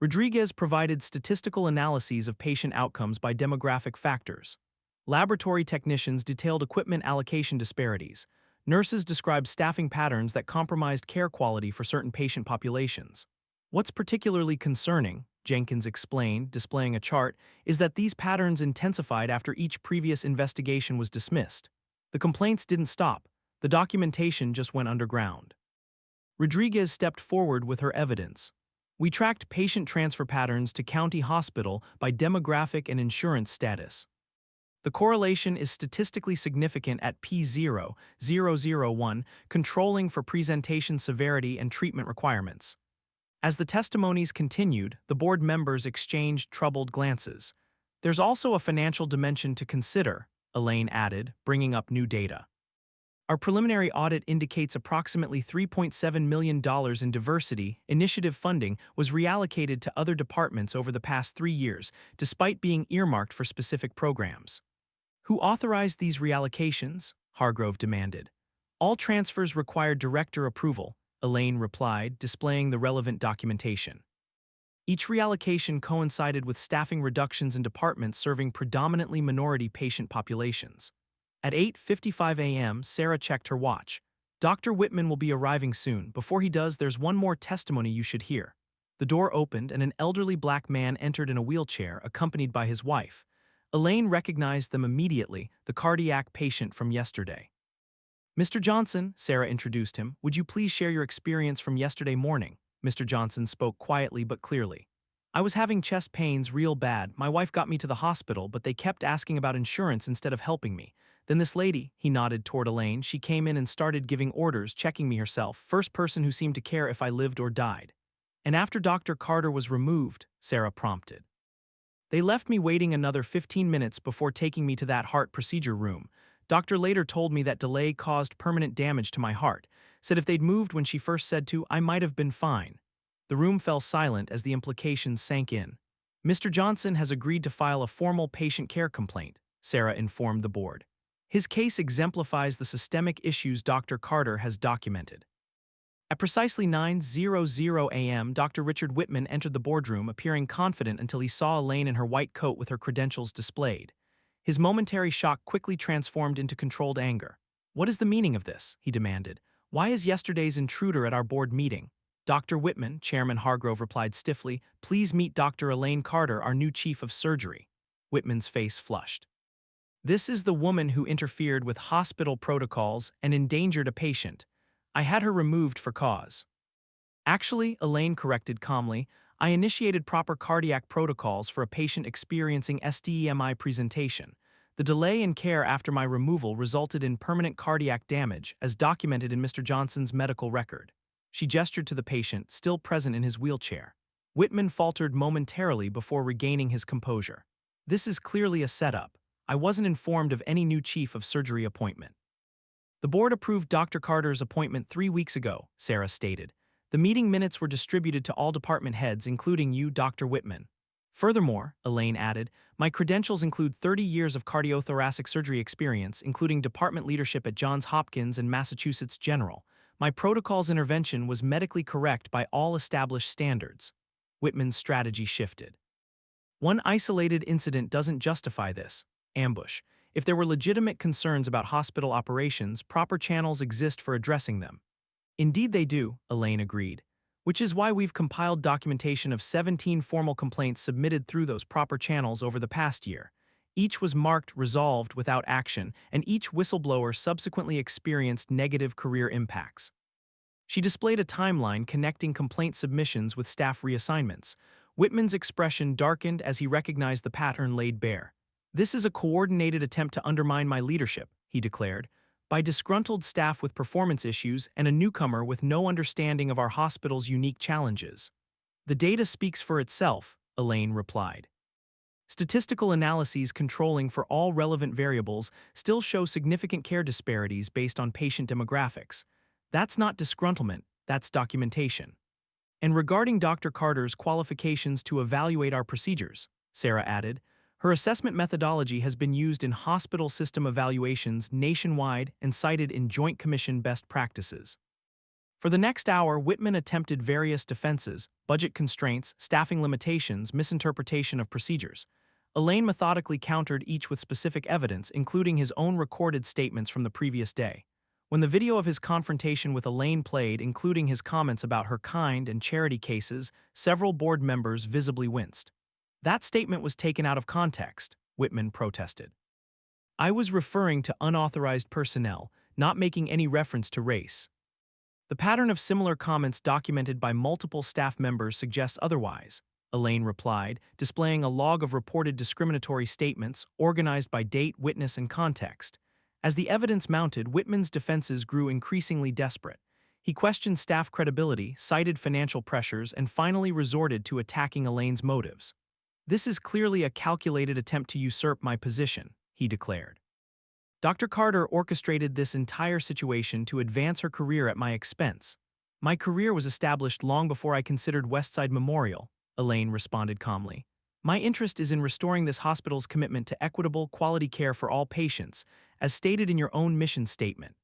A: Rodriguez provided statistical analyses of patient outcomes by demographic factors. Laboratory technicians detailed equipment allocation disparities. Nurses described staffing patterns that compromised care quality for certain patient populations. What's particularly concerning, Jenkins explained, displaying a chart, is that these patterns intensified after each previous investigation was dismissed. The complaints didn't stop. The documentation just went underground. Rodriguez stepped forward with her evidence. We tracked patient transfer patterns to county hospital by demographic and insurance status. The correlation is statistically significant at p0.001, controlling for presentation severity and treatment requirements. As the testimonies continued, the board members exchanged troubled glances. There's also a financial dimension to consider, Elaine added, bringing up new data. Our preliminary audit indicates approximately $3.7 million in diversity initiative funding was reallocated to other departments over the past 3 years, despite being earmarked for specific programs. Who authorized these reallocations? Hargrove demanded. All transfers required director approval, Elaine replied, displaying the relevant documentation. Each reallocation coincided with staffing reductions in departments serving predominantly minority patient populations. At 8:55 a.m., Sarah checked her watch. Dr. Whitman will be arriving soon. Before he does, there's one more testimony you should hear. The door opened and an elderly black man entered in a wheelchair, accompanied by his wife. Elaine recognized them immediately, the cardiac patient from yesterday. Mr. Johnson, Sarah introduced him, would you please share your experience from yesterday morning? Mr. Johnson spoke quietly but clearly. I was having chest pains real bad. My wife got me to the hospital, but they kept asking about insurance instead of helping me. Then this lady, he nodded toward Elaine, she came in and started giving orders, checking me herself, first person who seemed to care if I lived or died. And after Dr. Carter was removed, Sarah prompted. They left me waiting another 15 minutes before taking me to that heart procedure room. Doctor later told me that delay caused permanent damage to my heart, said if they'd moved when she first said to, I might have been fine. The room fell silent as the implications sank in. Mr. Johnson has agreed to file a formal patient care complaint, Sarah informed the board. His case exemplifies the systemic issues Dr. Carter has documented. At precisely 9:00 a.m., Dr. Richard Whitman entered the boardroom, appearing confident until he saw Elaine in her white coat with her credentials displayed. His momentary shock quickly transformed into controlled anger. What is the meaning of this? He demanded. Why is yesterday's intruder at our board meeting? Dr. Whitman, Chairman Hargrove replied stiffly, please meet Dr. Elaine Carter, our new chief of surgery. Whitman's face flushed. This is the woman who interfered with hospital protocols and endangered a patient. I had her removed for cause. Actually, Elaine corrected calmly, I initiated proper cardiac protocols for a patient experiencing STEMI presentation. The delay in care after my removal resulted in permanent cardiac damage, as documented in Mr. Johnson's medical record. She gestured to the patient, still present in his wheelchair. Whitman faltered momentarily before regaining his composure. This is clearly a setup. I wasn't informed of any new chief of surgery appointment. The board approved Dr. Carter's appointment 3 weeks ago, Sarah stated. The meeting minutes were distributed to all department heads, including you, Dr. Whitman. Furthermore, Elaine added, my credentials include 30 years of cardiothoracic surgery experience, including department leadership at Johns Hopkins and Massachusetts General. My protocol's intervention was medically correct by all established standards. Whitman's strategy shifted. One isolated incident doesn't justify this. Ambush. If there were legitimate concerns about hospital operations, proper channels exist for addressing them. Indeed they do, Elaine agreed, which is why we've compiled documentation of 17 formal complaints submitted through those proper channels over the past year. Each was marked resolved without action, and each whistleblower subsequently experienced negative career impacts. She displayed a timeline connecting complaint submissions with staff reassignments. Whitman's expression darkened as he recognized the pattern laid bare. This is a coordinated attempt to undermine my leadership, he declared, by disgruntled staff with performance issues and a newcomer with no understanding of our hospital's unique challenges. The data speaks for itself, Elaine replied. Statistical analyses controlling for all relevant variables still show significant care disparities based on patient demographics. That's not disgruntlement, that's documentation. And regarding Dr. Carter's qualifications to evaluate our procedures, Sarah added, her assessment methodology has been used in hospital system evaluations nationwide and cited in Joint Commission best practices. For the next hour, Whitman attempted various defenses, budget constraints, staffing limitations, misinterpretation of procedures. Elaine methodically countered each with specific evidence, including his own recorded statements from the previous day. When the video of his confrontation with Elaine played, including his comments about her kind and charity cases, several board members visibly winced. That statement was taken out of context, Whitman protested. I was referring to unauthorized personnel, not making any reference to race. The pattern of similar comments documented by multiple staff members suggests otherwise, Elaine replied, displaying a log of reported discriminatory statements organized by date, witness, and context. As the evidence mounted, Whitman's defenses grew increasingly desperate. He questioned staff credibility, cited financial pressures, and finally resorted to attacking Elaine's motives. This is clearly a calculated attempt to usurp my position, he declared. Dr. Carter orchestrated this entire situation to advance her career at my expense. My career was established long before I considered Westside Memorial, Elaine responded calmly. My interest is in restoring this hospital's commitment to equitable, quality care for all patients, as stated in your own mission statement.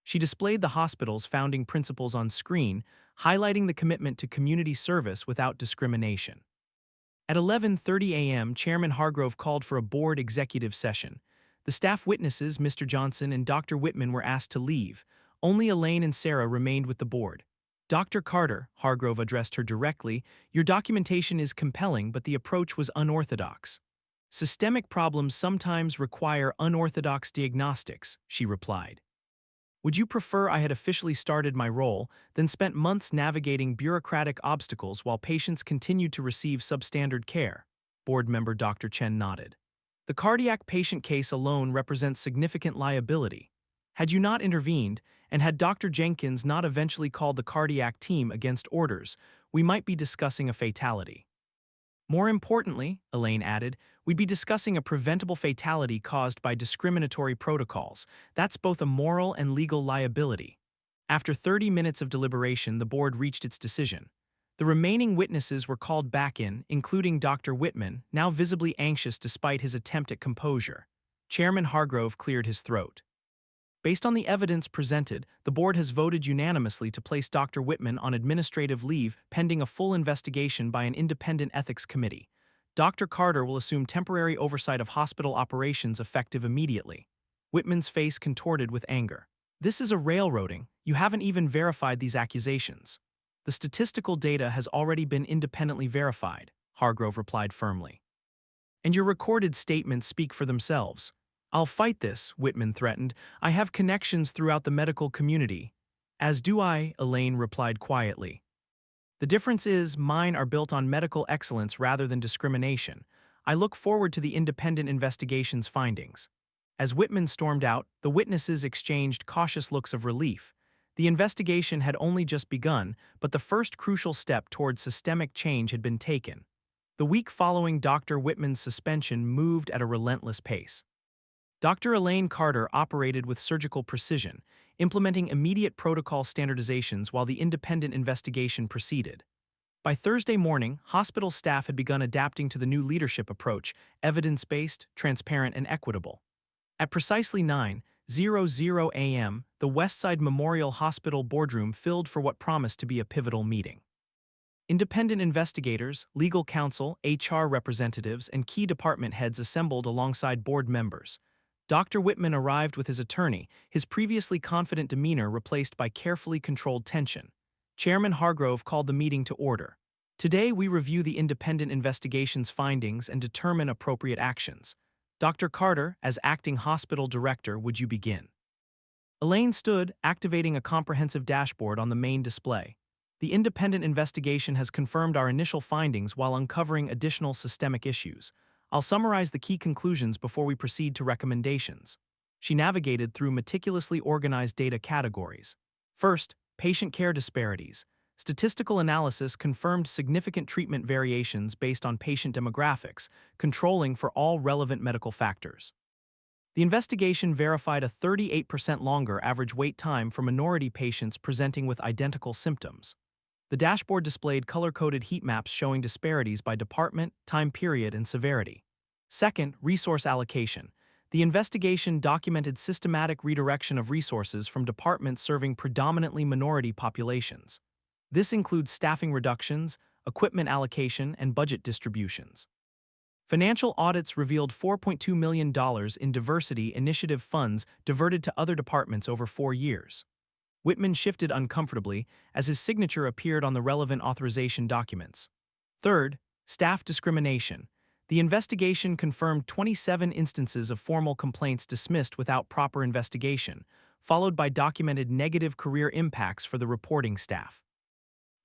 A: She displayed the hospital's founding principles on screen, highlighting the commitment to community service without discrimination. At 11:30 a.m., Chairman Hargrove called for a board executive session. The staff witnesses, Mr. Johnson and Dr. Whitman, were asked to leave. Only Elaine and Sarah remained with the board. Dr. Carter, Hargrove addressed her directly, your documentation is compelling, but the approach was unorthodox. Systemic problems sometimes require unorthodox diagnostics, she replied. Would you prefer I had officially started my role, then spent months navigating bureaucratic obstacles while patients continued to receive substandard care? Board member Dr. Chen nodded. The cardiac patient case alone represents significant liability. Had you not intervened, and had Dr. Jenkins not eventually called the cardiac team against orders, we might be discussing a fatality. More importantly, Elaine added, we'd be discussing a preventable fatality caused by discriminatory protocols. That's both a moral and legal liability. After 30 minutes of deliberation, the board reached its decision. The remaining witnesses were called back in, including Dr. Whitman, now visibly anxious despite his attempt at composure. Chairman Hargrove cleared his throat. Based on the evidence presented, the board has voted unanimously to place Dr. Whitman on administrative leave pending a full investigation by an independent ethics committee. Dr. Carter will assume temporary oversight of hospital operations effective immediately. Whitman's face contorted with anger. This is a railroading. You haven't even verified these accusations. The statistical data has already been independently verified, Hargrove replied firmly. And your recorded statements speak for themselves. I'll fight this, Whitman threatened. I have connections throughout the medical community. As do I, Elaine replied quietly. The difference is, mine are built on medical excellence rather than discrimination. I look forward to the independent investigation's findings. As Whitman stormed out, the witnesses exchanged cautious looks of relief. The investigation had only just begun, but the first crucial step toward systemic change had been taken. The week following Dr. Whitman's suspension moved at a relentless pace. Dr. Elaine Carter operated with surgical precision, implementing immediate protocol standardizations while the independent investigation proceeded. By Thursday morning, hospital staff had begun adapting to the new leadership approach, evidence-based, transparent, and equitable. At precisely 9:00 a.m., the Westside Memorial Hospital boardroom filled for what promised to be a pivotal meeting. Independent investigators, legal counsel, HR representatives, and key department heads assembled alongside board members. Dr. Whitman arrived with his attorney, his previously confident demeanor replaced by carefully controlled tension. Chairman Hargrove called the meeting to order. Today we review the independent investigation's findings and determine appropriate actions. Dr. Carter, as acting hospital director, would you begin? Elaine stood, activating a comprehensive dashboard on the main display. The independent investigation has confirmed our initial findings while uncovering additional systemic issues. I'll summarize the key conclusions before we proceed to recommendations. She navigated through meticulously organized data categories. First, patient care disparities. Statistical analysis confirmed significant treatment variations based on patient demographics, controlling for all relevant medical factors. The investigation verified a 38% longer average wait time for minority patients presenting with identical symptoms. The dashboard displayed color-coded heat maps showing disparities by department, time period, and severity. Second, resource allocation. The investigation documented systematic redirection of resources from departments serving predominantly minority populations. This includes staffing reductions, equipment allocation, and budget distributions. Financial audits revealed $4.2 million in diversity initiative funds diverted to other departments over 4 years. Whitman shifted uncomfortably as his signature appeared on the relevant authorization documents. Third, staff discrimination. The investigation confirmed 27 instances of formal complaints dismissed without proper investigation, followed by documented negative career impacts for the reporting staff.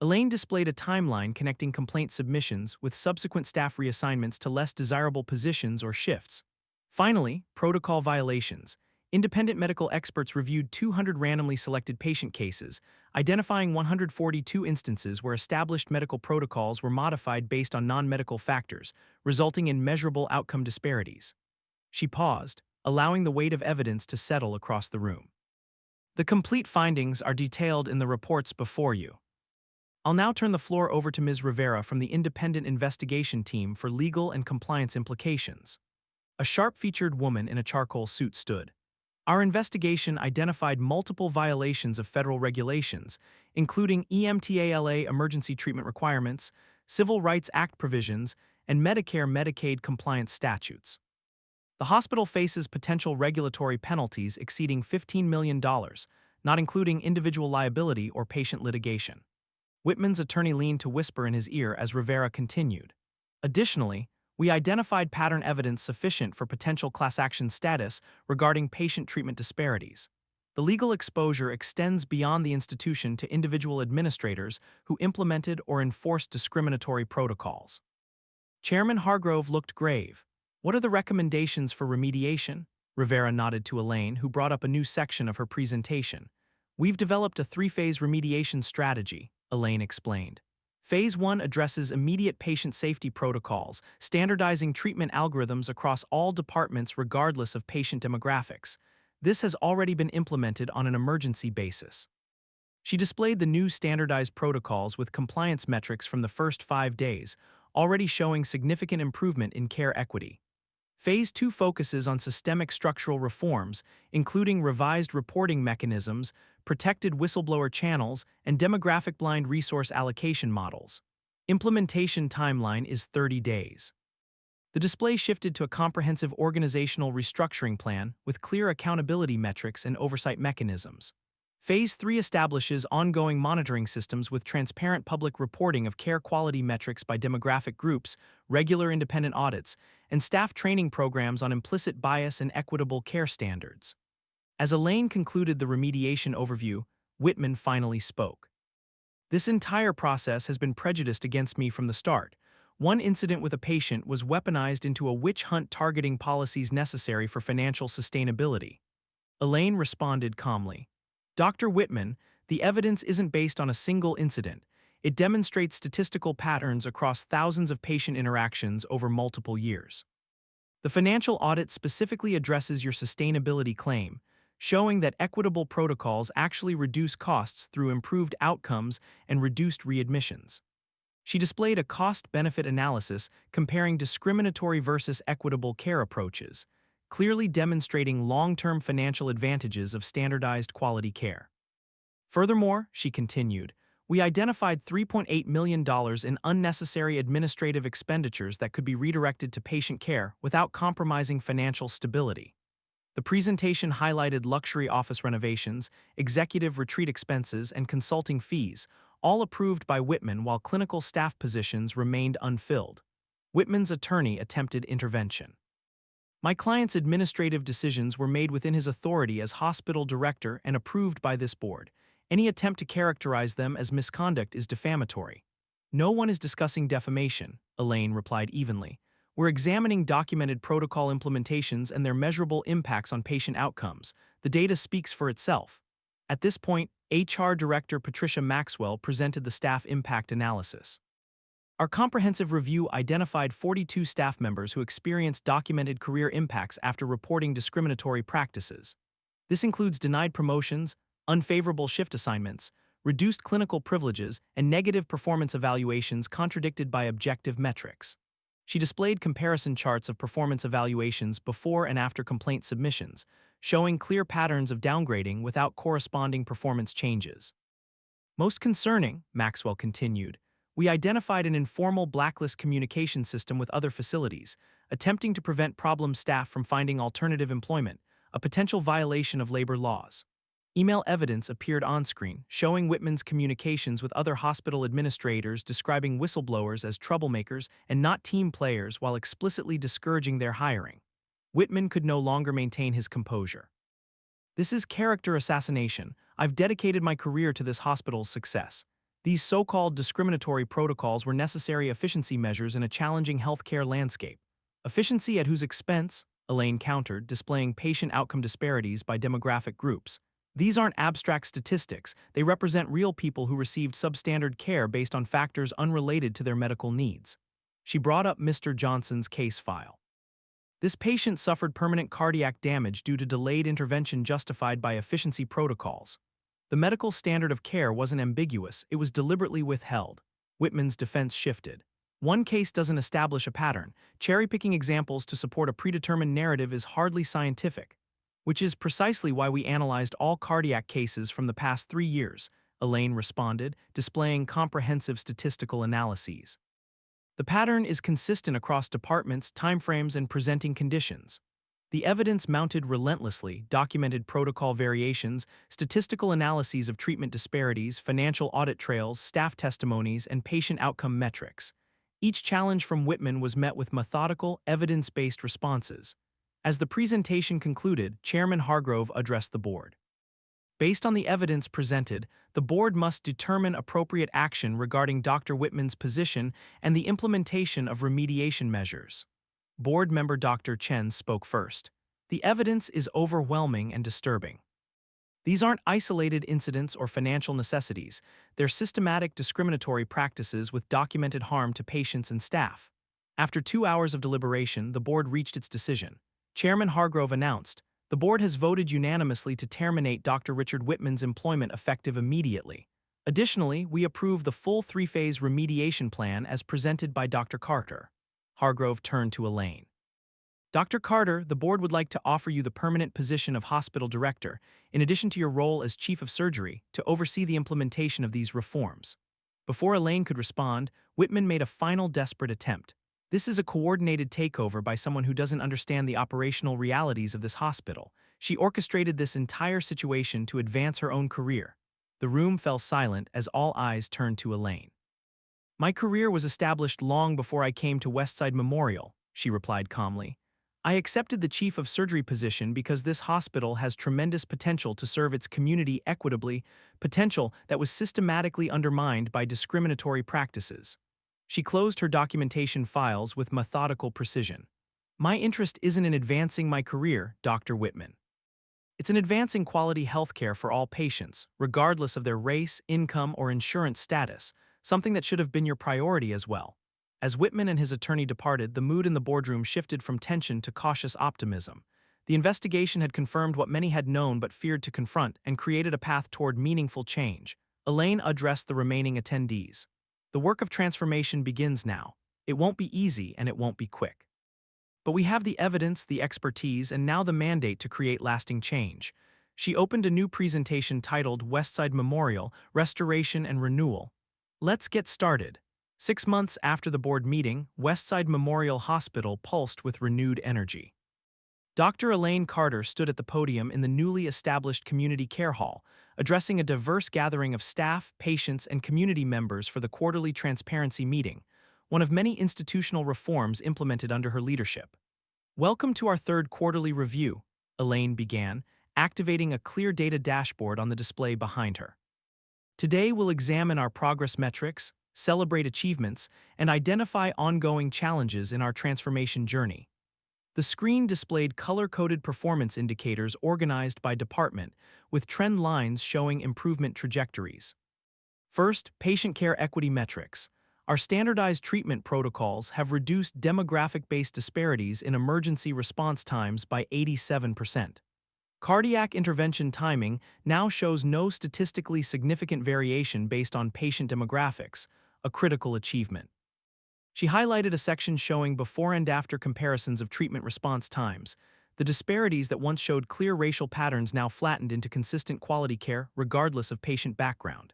A: Elaine displayed a timeline connecting complaint submissions with subsequent staff reassignments to less desirable positions or shifts. Finally, protocol violations. Independent medical experts reviewed 200 randomly selected patient cases, identifying 142 instances where established medical protocols were modified based on non-medical factors, resulting in measurable outcome disparities. She paused, allowing the weight of evidence to settle across the room. The complete findings are detailed in the reports before you. I'll now turn the floor over to Ms. Rivera from the Independent Investigation Team for legal and compliance implications. A sharp-featured woman in a charcoal suit stood. Our investigation identified multiple violations of federal regulations, including EMTALA emergency treatment requirements, Civil Rights Act provisions, and Medicare/Medicaid compliance statutes. The hospital faces potential regulatory penalties exceeding $15 million, not including individual liability or patient litigation. Whitman's attorney leaned to whisper in his ear as Rivera continued. Additionally, we identified pattern evidence sufficient for potential class action status regarding patient treatment disparities. The legal exposure extends beyond the institution to individual administrators who implemented or enforced discriminatory protocols. Chairman Hargrove looked grave. "What are the recommendations for remediation?" Rivera nodded to Elaine, who brought up a new section of her presentation. "We've developed a 3-phase remediation strategy," Elaine explained. Phase 1 addresses immediate patient safety protocols, standardizing treatment algorithms across all departments regardless of patient demographics. This has already been implemented on an emergency basis. She displayed the new standardized protocols with compliance metrics from the first 5 days, already showing significant improvement in care equity. Phase 2 focuses on systemic structural reforms, including revised reporting mechanisms, protected whistleblower channels, and demographic-blind resource allocation models. Implementation timeline is 30 days. The display shifted to a comprehensive organizational restructuring plan with clear accountability metrics and oversight mechanisms. Phase 3 establishes ongoing monitoring systems with transparent public reporting of care quality metrics by demographic groups, regular independent audits, and staff training programs on implicit bias and equitable care standards. As Elaine concluded the remediation overview, Whitman finally spoke. "This entire process has been prejudiced against me from the start. One incident with a patient was weaponized into a witch hunt targeting policies necessary for financial sustainability." Elaine responded calmly. "Dr. Whitman, the evidence isn't based on a single incident. It demonstrates statistical patterns across thousands of patient interactions over multiple years. The financial audit specifically addresses your sustainability claim, showing that equitable protocols actually reduce costs through improved outcomes and reduced readmissions." She displayed a cost-benefit analysis comparing discriminatory versus equitable care approaches, clearly demonstrating long-term financial advantages of standardized quality care. Furthermore, she continued, "We identified $3.8 million in unnecessary administrative expenditures that could be redirected to patient care without compromising financial stability." The presentation highlighted luxury office renovations, executive retreat expenses, and consulting fees, all approved by Whitman while clinical staff positions remained unfilled. Whitman's attorney attempted intervention. "My client's administrative decisions were made within his authority as hospital director and approved by this board. Any attempt to characterize them as misconduct is defamatory." "No one is discussing defamation," Elaine replied evenly. "We're examining documented protocol implementations and their measurable impacts on patient outcomes. The data speaks for itself." At this point, HR Director Patricia Maxwell presented the staff impact analysis. Our comprehensive review identified 42 staff members who experienced documented career impacts after reporting discriminatory practices. This includes denied promotions, unfavorable shift assignments, reduced clinical privileges, and negative performance evaluations contradicted by objective metrics. She displayed comparison charts of performance evaluations before and after complaint submissions, showing clear patterns of downgrading without corresponding performance changes. Most concerning, Maxwell continued, we identified an informal blacklist communication system with other facilities, attempting to prevent problem staff from finding alternative employment, a potential violation of labor laws. Email evidence appeared on-screen, showing Whitman's communications with other hospital administrators describing whistleblowers as troublemakers and not team players while explicitly discouraging their hiring. Whitman could no longer maintain his composure. This is character assassination. I've dedicated my career to this hospital's success. These so-called discriminatory protocols were necessary efficiency measures in a challenging healthcare landscape. Efficiency at whose expense? Elaine countered, displaying patient outcome disparities by demographic groups. These aren't abstract statistics, they represent real people who received substandard care based on factors unrelated to their medical needs. She brought up Mr. Johnson's case file. This patient suffered permanent cardiac damage due to delayed intervention justified by efficiency protocols. The medical standard of care wasn't ambiguous, it was deliberately withheld. Whitman's defense shifted. One case doesn't establish a pattern. Cherry-picking examples to support a predetermined narrative is hardly scientific. Which is precisely why we analyzed all cardiac cases from the past 3 years, Elaine responded, displaying comprehensive statistical analyses. The pattern is consistent across departments, timeframes, and presenting conditions. The evidence mounted relentlessly, documented protocol variations, statistical analyses of treatment disparities, financial audit trails, staff testimonies, and patient outcome metrics. Each challenge from Whitman was met with methodical, evidence-based responses. As the presentation concluded, Chairman Hargrove addressed the board. Based on the evidence presented, the board must determine appropriate action regarding Dr. Whitman's position and the implementation of remediation measures. Board member Dr. Chen spoke first. The evidence is overwhelming and disturbing. These aren't isolated incidents or financial necessities, they're systematic discriminatory practices with documented harm to patients and staff. After 2 hours of deliberation, the board reached its decision. Chairman Hargrove announced, the board has voted unanimously to terminate Dr. Richard Whitman's employment effective immediately. Additionally, we approve the full 3-phase remediation plan as presented by Dr. Carter. Hargrove turned to Elaine. Dr. Carter, the board would like to offer you the permanent position of hospital director, in addition to your role as chief of surgery, to oversee the implementation of these reforms. Before Elaine could respond, Whitman made a final desperate attempt. This is a coordinated takeover by someone who doesn't understand the operational realities of this hospital. She orchestrated this entire situation to advance her own career. The room fell silent as all eyes turned to Elaine. My career was established long before I came to Westside Memorial, she replied calmly. I accepted the chief of surgery position because this hospital has tremendous potential to serve its community equitably, potential that was systematically undermined by discriminatory practices. She closed her documentation files with methodical precision. My interest isn't in advancing my career, Dr. Whitman. It's in advancing quality healthcare for all patients, regardless of their race, income, or insurance status, something that should have been your priority as well. As Whitman and his attorney departed, the mood in the boardroom shifted from tension to cautious optimism. The investigation had confirmed what many had known but feared to confront and created a path toward meaningful change. Elaine addressed the remaining attendees. The work of transformation begins now. It won't be easy and it won't be quick. But we have the evidence, the expertise, and now the mandate to create lasting change. She opened a new presentation titled Westside Memorial, Restoration and Renewal. Let's get started. 6 months after the board meeting, Westside Memorial Hospital pulsed with renewed energy. Dr. Elaine Carter stood at the podium in the newly established community care hall, addressing a diverse gathering of staff, patients, and community members for the quarterly transparency meeting, one of many institutional reforms implemented under her leadership. Welcome to our third quarterly review, Elaine began, activating a clear data dashboard on the display behind her. Today we'll examine our progress metrics, celebrate achievements, and identify ongoing challenges in our transformation journey. The screen displayed color-coded performance indicators organized by department, with trend lines showing improvement trajectories. First, patient care equity metrics. Our standardized treatment protocols have reduced demographic-based disparities in emergency response times by 87%. Cardiac intervention timing now shows no statistically significant variation based on patient demographics, a critical achievement. She highlighted a section showing before and after comparisons of treatment response times. The disparities that once showed clear racial patterns now flattened into consistent quality care regardless of patient background.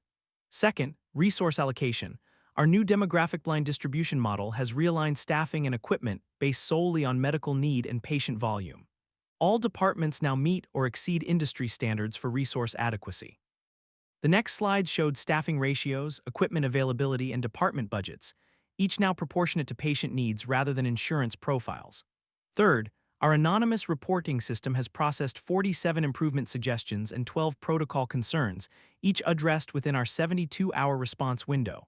A: Second, resource allocation. Our new demographic blind distribution model has realigned staffing and equipment based solely on medical need and patient volume. All departments now meet or exceed industry standards for resource adequacy. The next slide showed staffing ratios, equipment availability, and department budgets, each now proportionate to patient needs rather than insurance profiles. Third, our anonymous reporting system has processed 47 improvement suggestions and 12 protocol concerns, each addressed within our 72-hour response window.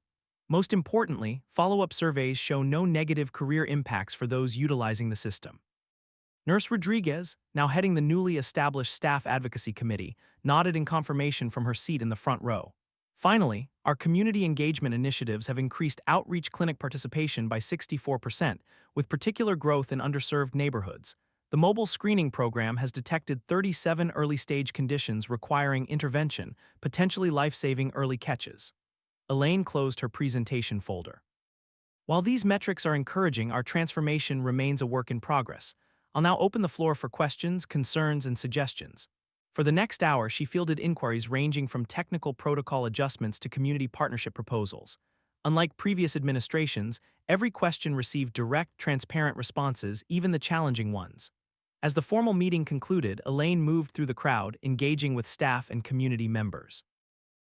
A: Most importantly, follow-up surveys show no negative career impacts for those utilizing the system. Nurse Rodriguez, now heading the newly established Staff Advocacy Committee, nodded in confirmation from her seat in the front row. Finally, our community engagement initiatives have increased outreach clinic participation by 64%, with particular growth in underserved neighborhoods. The mobile screening program has detected 37 early-stage conditions requiring intervention, potentially life-saving early catches. Elaine closed her presentation folder. While these metrics are encouraging, our transformation remains a work in progress. I'll now open the floor for questions, concerns, and suggestions. For the next hour, she fielded inquiries ranging from technical protocol adjustments to community partnership proposals. Unlike previous administrations, every question received direct, transparent responses, even the challenging ones. As the formal meeting concluded, Elaine moved through the crowd, engaging with staff and community members.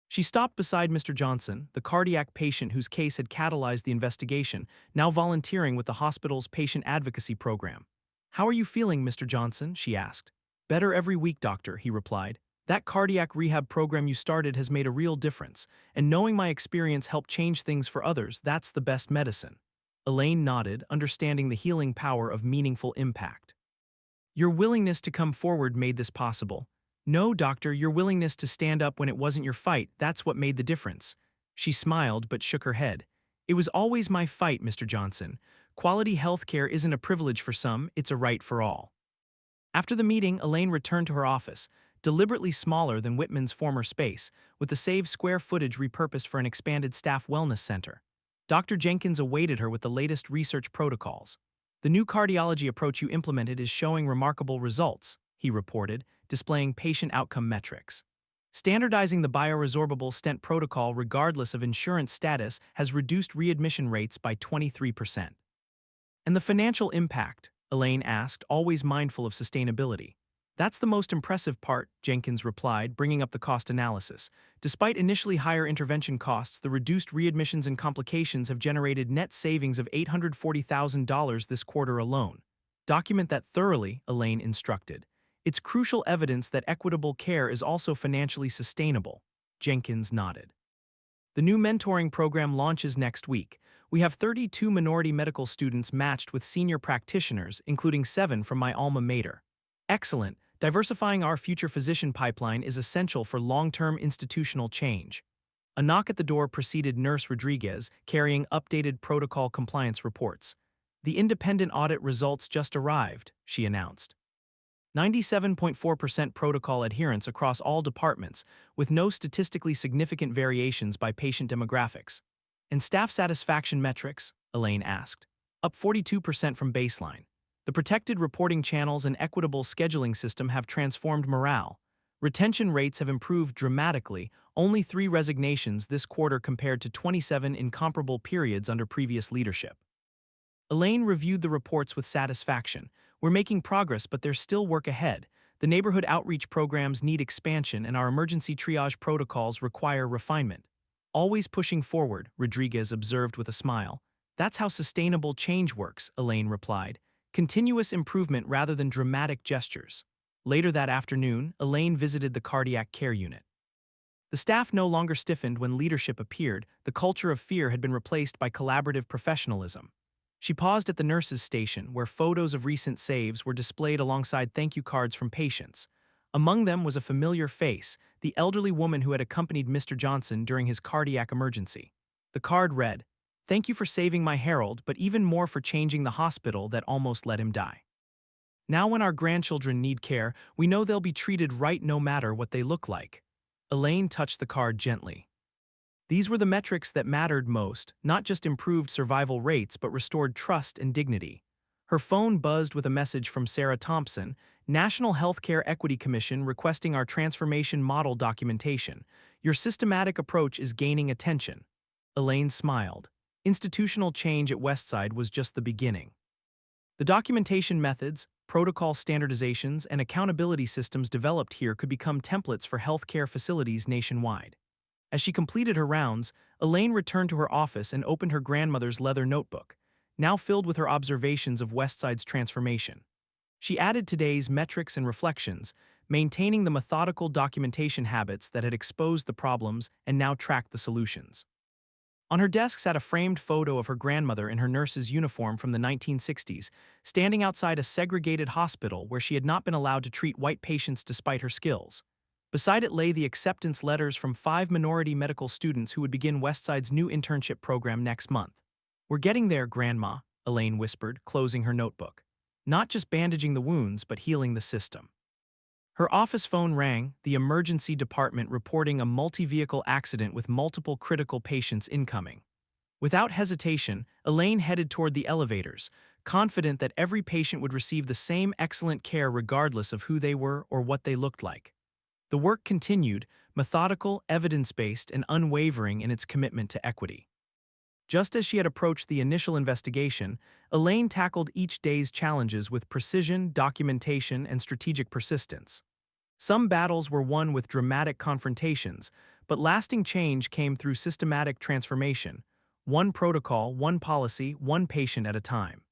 A: She stopped beside Mr. Johnson, the cardiac patient whose case had catalyzed the investigation, now volunteering with the hospital's patient advocacy program. "How are you feeling, Mr. Johnson?" she asked. "Better every week, doctor," he replied. "That cardiac rehab program you started has made a real difference, and knowing my experience helped change things for others, that's the best medicine." Elaine nodded, understanding the healing power of meaningful impact. "Your willingness to come forward made this possible." "No, doctor, your willingness to stand up when it wasn't your fight, that's what made the difference." She smiled but shook her head. "It was always my fight, Mr. Johnson. Quality healthcare isn't a privilege for some, it's a right for all." After the meeting, Elaine returned to her office, deliberately smaller than Whitman's former space, with the saved square footage repurposed for an expanded staff wellness center. Dr. Jenkins awaited her with the latest research protocols. "The new cardiology approach you implemented is showing remarkable results," he reported, displaying patient outcome metrics. "Standardizing the bioresorbable stent protocol regardless of insurance status has reduced readmission rates by 23%. "And the financial impact?" Elaine asked, always mindful of sustainability. "That's the most impressive part," Jenkins replied, bringing up the cost analysis. "Despite initially higher intervention costs, the reduced readmissions and complications have generated net savings of $840,000 this quarter alone." "Document that thoroughly," Elaine instructed. "It's crucial evidence that equitable care is also financially sustainable." Jenkins nodded. "The new mentoring program launches next week. We have 32 minority medical students matched with senior practitioners, including 7 from my alma mater." "Excellent. Diversifying our future physician pipeline is essential for long-term institutional change." A knock at the door preceded Nurse Rodriguez, carrying updated protocol compliance reports. "The independent audit results just arrived," she announced. 97.4% protocol adherence across all departments, with no statistically significant variations by patient demographics. "And staff satisfaction metrics?" Elaine asked. "Up 42% from baseline. The protected reporting channels and equitable scheduling system have transformed morale. Retention rates have improved dramatically, only 3 resignations this quarter compared to 27 in comparable periods under previous leadership." Elaine reviewed the reports with satisfaction. "We're making progress, but there's still work ahead. The neighborhood outreach programs need expansion and our emergency triage protocols require refinement." "Always pushing forward," Rodriguez observed with a smile. "That's how sustainable change works," Elaine replied. "Continuous improvement rather than dramatic gestures." Later that afternoon, Elaine visited the cardiac care unit. The staff no longer stiffened when leadership appeared. The culture of fear had been replaced by collaborative professionalism. She paused at the nurse's station, where photos of recent saves were displayed alongside thank you cards from patients. Among them was a familiar face, the elderly woman who had accompanied Mr. Johnson during his cardiac emergency. The card read, "Thank you for saving my Harold, but even more for changing the hospital that almost let him die. Now when our grandchildren need care, we know they'll be treated right no matter what they look like." Elaine touched the card gently. These were the metrics that mattered most, not just improved survival rates but restored trust and dignity. Her phone buzzed with a message from Sarah Thompson, National Healthcare Equity Commission, requesting our transformation model documentation. Your systematic approach is gaining attention. Elaine smiled. Institutional change at Westside was just the beginning. The documentation methods, protocol standardizations, and accountability systems developed here could become templates for healthcare facilities nationwide. As she completed her rounds, Elaine returned to her office and opened her grandmother's leather notebook, now filled with her observations of Westside's transformation. She added today's metrics and reflections, maintaining the methodical documentation habits that had exposed the problems and now tracked the solutions. On her desk sat a framed photo of her grandmother in her nurse's uniform from the 1960s, standing outside a segregated hospital where she had not been allowed to treat white patients despite her skills. Beside it lay the acceptance letters from 5 minority medical students who would begin Westside's new internship program next month. "We're getting there, Grandma," Elaine whispered, closing her notebook. "Not just bandaging the wounds, but healing the system." Her office phone rang, the emergency department reporting a multi-vehicle accident with multiple critical patients incoming. Without hesitation, Elaine headed toward the elevators, confident that every patient would receive the same excellent care regardless of who they were or what they looked like. The work continued, methodical, evidence-based, and unwavering in its commitment to equity. Just as she had approached the initial investigation, Elaine tackled each day's challenges with precision, documentation, and strategic persistence. Some battles were won with dramatic confrontations, but lasting change came through systematic transformation, one protocol, one policy, one patient at a time.